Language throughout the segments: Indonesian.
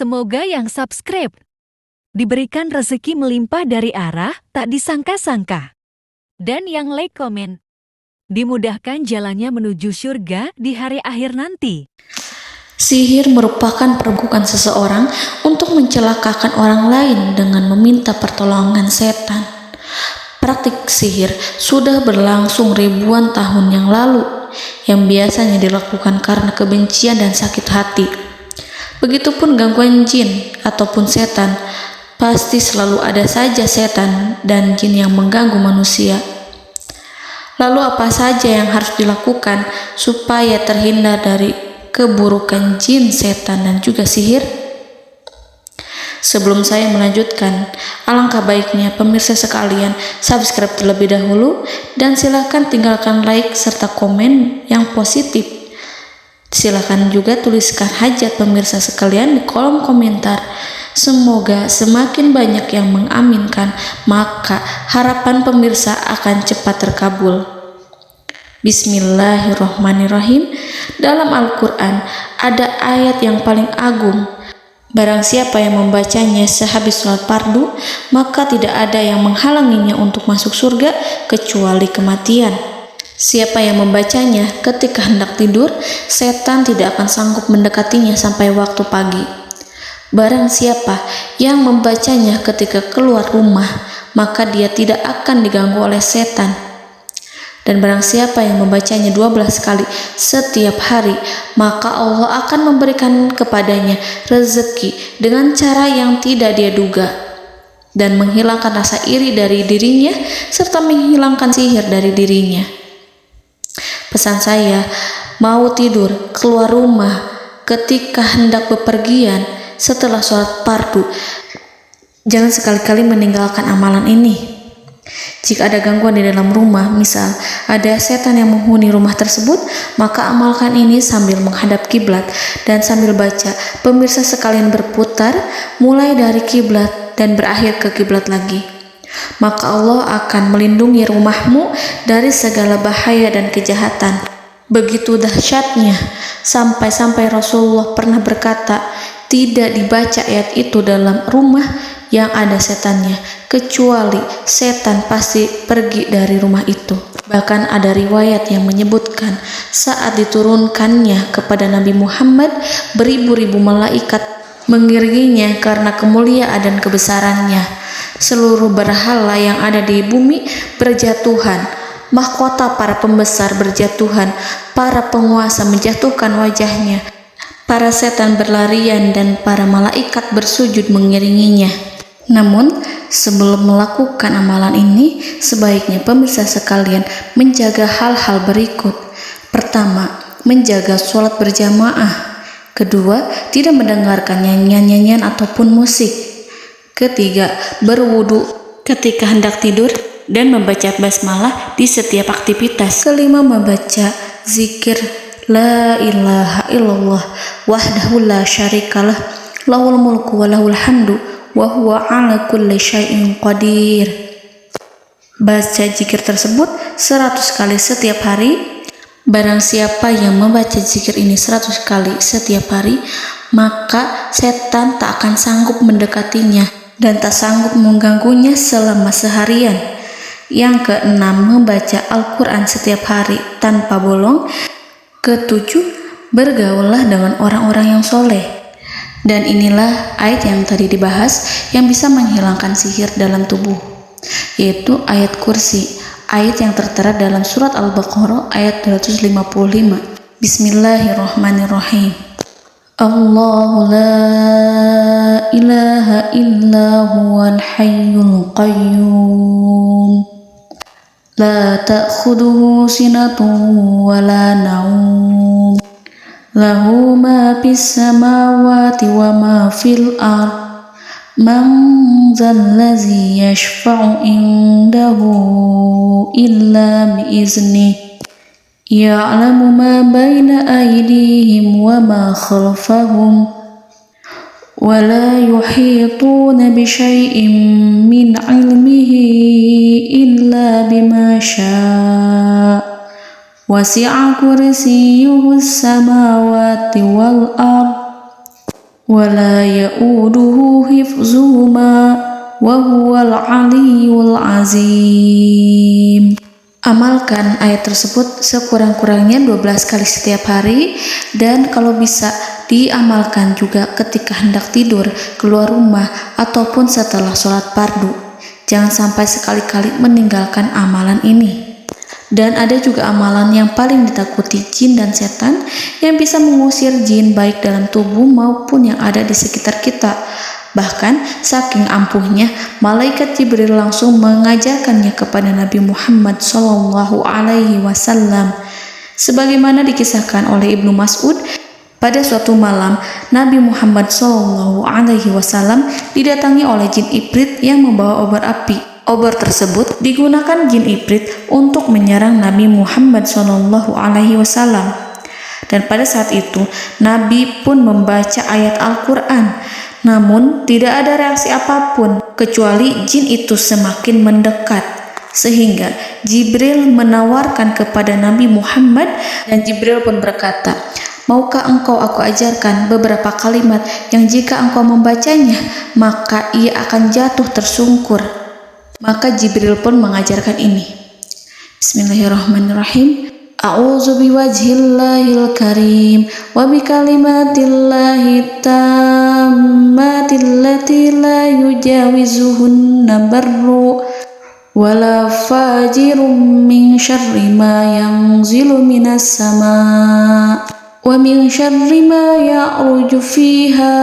Semoga yang subscribe diberikan rezeki melimpah dari arah tak disangka-sangka. Dan yang like komen, dimudahkan jalannya menuju surga di hari akhir nanti. Sihir merupakan perbuatan seseorang untuk mencelakakan orang lain dengan meminta pertolongan setan. Praktik sihir sudah berlangsung ribuan tahun yang lalu, yang biasanya dilakukan karena kebencian dan sakit hati. Begitupun gangguan jin ataupun setan, pasti selalu ada saja setan dan jin yang mengganggu manusia. Lalu apa saja yang harus dilakukan supaya terhindar dari keburukan jin, setan, dan juga sihir? Sebelum saya melanjutkan, alangkah baiknya pemirsa sekalian subscribe terlebih dahulu dan silakan tinggalkan like serta komen yang positif. Silakan juga tuliskan hajat pemirsa sekalian di kolom komentar. Semoga semakin banyak yang mengaminkan, maka harapan pemirsa akan cepat terkabul. Bismillahirrahmanirrahim. Dalam Al-Quran ada ayat yang paling agung. Barang siapa yang membacanya sehabis sholat fardu, maka tidak ada yang menghalanginya untuk masuk surga kecuali kematian. Siapa yang membacanya ketika hendak tidur, setan tidak akan sanggup mendekatinya sampai waktu pagi. Barang siapa yang membacanya ketika keluar rumah, maka dia tidak akan diganggu oleh setan. Dan barang siapa yang membacanya 12 kali setiap hari, maka Allah akan memberikan kepadanya rezeki dengan cara yang tidak dia duga, dan menghilangkan rasa iri dari dirinya, serta menghilangkan sihir dari dirinya. Pesan saya, mau tidur, keluar rumah, ketika hendak bepergian, setelah sholat fardu, jangan sekali-kali meninggalkan amalan ini. Jika ada gangguan di dalam rumah, misal ada setan yang menghuni rumah tersebut, maka amalkan ini sambil menghadap kiblat dan sambil baca. Pemirsa sekalian berputar mulai dari kiblat dan berakhir ke kiblat lagi. Maka Allah akan melindungi rumahmu dari segala bahaya dan kejahatan. Begitu dahsyatnya, sampai-sampai Rasulullah pernah berkata, tidak dibaca ayat itu dalam rumah yang ada setannya, kecuali setan pasti pergi dari rumah itu. Bahkan ada riwayat yang menyebutkan saat diturunkannya kepada Nabi Muhammad, beribu-ribu malaikat mengiringinya karena kemuliaan dan kebesarannya. Seluruh berhala yang ada di bumi berjatuhan, mahkota para pembesar berjatuhan, para penguasa menjatuhkan wajahnya, para setan berlarian, dan para malaikat bersujud mengiringinya. Namun, sebelum melakukan amalan ini, sebaiknya pemirsa sekalian menjaga hal-hal berikut. Pertama, menjaga sholat berjamaah. Kedua, tidak mendengarkan nyanyian-nyanyian ataupun musik. Ketiga, berwudu ketika hendak tidur dan membaca basmalah di setiap aktivitas. Kelima, membaca zikir la ilaha illallah wahdahu la syarikalah lahul mulku wa lahul hamdu wa huwa ala kulli syai'in qadir. Baca zikir tersebut 100 kali setiap hari. Barang siapa yang membaca zikir ini 100 kali setiap hari, maka setan tak akan sanggup mendekatinya dan tak sanggup mengganggunya selama seharian. Yang keenam, membaca Al-Quran setiap hari tanpa bolong. Ketujuh, bergaullah dengan orang-orang yang soleh. Dan inilah ayat yang tadi dibahas yang bisa menghilangkan sihir dalam tubuh, yaitu ayat kursi, ayat yang tertera dalam surat Al-Baqarah ayat 255. Bismillahirrahmanirrahim. Allahu la ilaha illa huwal hayyul qayyum la ta'khuduhu sinatun wa la naum lahu ma fis samawati wa ma fil ard man zallazi yashfa'u indahu illa biiznihi ya'lamu ma baina aydihim wa ma khalfahum wa la yuhituna bi syai'in min 'ilmihi illa bima syaa' wasi'a kursiyyuhu as-samawati wal ard ولا يؤوده حفظهما وهو العلي العظيم. Amalkan ayat tersebut sekurang-kurangnya 12 kali setiap hari, dan kalau bisa diamalkan juga ketika hendak tidur, keluar rumah, ataupun setelah sholat fardu. Jangan sampai sekali-kali meninggalkan amalan ini. Dan ada juga amalan yang paling ditakuti jin dan setan, yang bisa mengusir jin baik dalam tubuh maupun yang ada di sekitar kita. Bahkan saking ampuhnya, malaikat Jibril langsung mengajarkannya kepada Nabi Muhammad SAW. Sebagaimana dikisahkan oleh Ibnu Mas'ud, pada suatu malam Nabi Muhammad SAW didatangi oleh jin Ifrit yang membawa obor api. Obor tersebut digunakan jin Ifrit untuk menyerang Nabi Muhammad SAW. Dan pada saat itu Nabi pun membaca ayat Al-Quran. Namun tidak ada reaksi apapun, kecuali jin itu semakin mendekat. Sehingga Jibril menawarkan kepada Nabi Muhammad, dan Jibril pun berkata, "Maukah engkau aku ajarkan beberapa kalimat yang jika engkau membacanya, maka ia akan jatuh tersungkur?" Maka Jibril pun mengajarkan ini. Bismillahirrahmanirrahim. A'udzu biwajhillahil karim wa bikalimatillahi tammatil lati la yujawizuhunna barru wala fajirum min syarri ma yanzilu minas sama wa min syarri ma ya'ruju fiha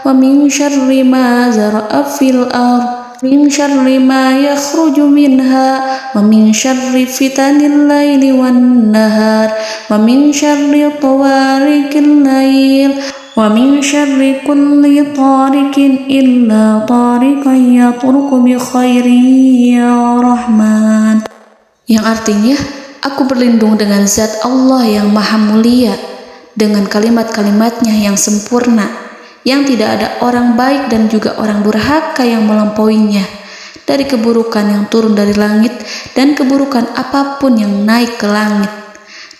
wa min syarri ma zara'a fil ardh min syarri ma yakhruju minha wa min syarri fitanil laili wan nahar wa min syarri tawarikil lail wa min syarri kulli tarikin illa tarikan yatruku bi khairin ya Rahman. Yang artinya, aku berlindung dengan zat Allah yang maha mulia, dengan kalimat-kalimatnya yang sempurna, yang tidak ada orang baik dan juga orang durhaka yang melampauinya, dari keburukan yang turun dari langit dan keburukan apapun yang naik ke langit,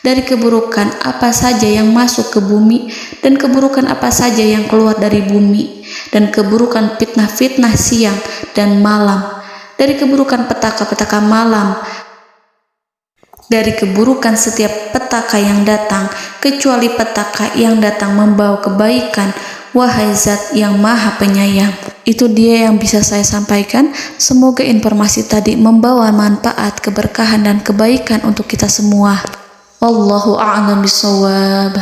dari keburukan apa saja yang masuk ke bumi dan keburukan apa saja yang keluar dari bumi, dan keburukan fitnah-fitnah siang dan malam, dari keburukan petaka-petaka malam, dari keburukan setiap petaka yang datang, kecuali petaka yang datang membawa kebaikan. Wahai Zat yang Maha Penyayang. Itu dia yang bisa saya sampaikan. Semoga informasi tadi membawa manfaat, keberkahan dan kebaikan untuk kita semua. Wallahu a'lam bishawab.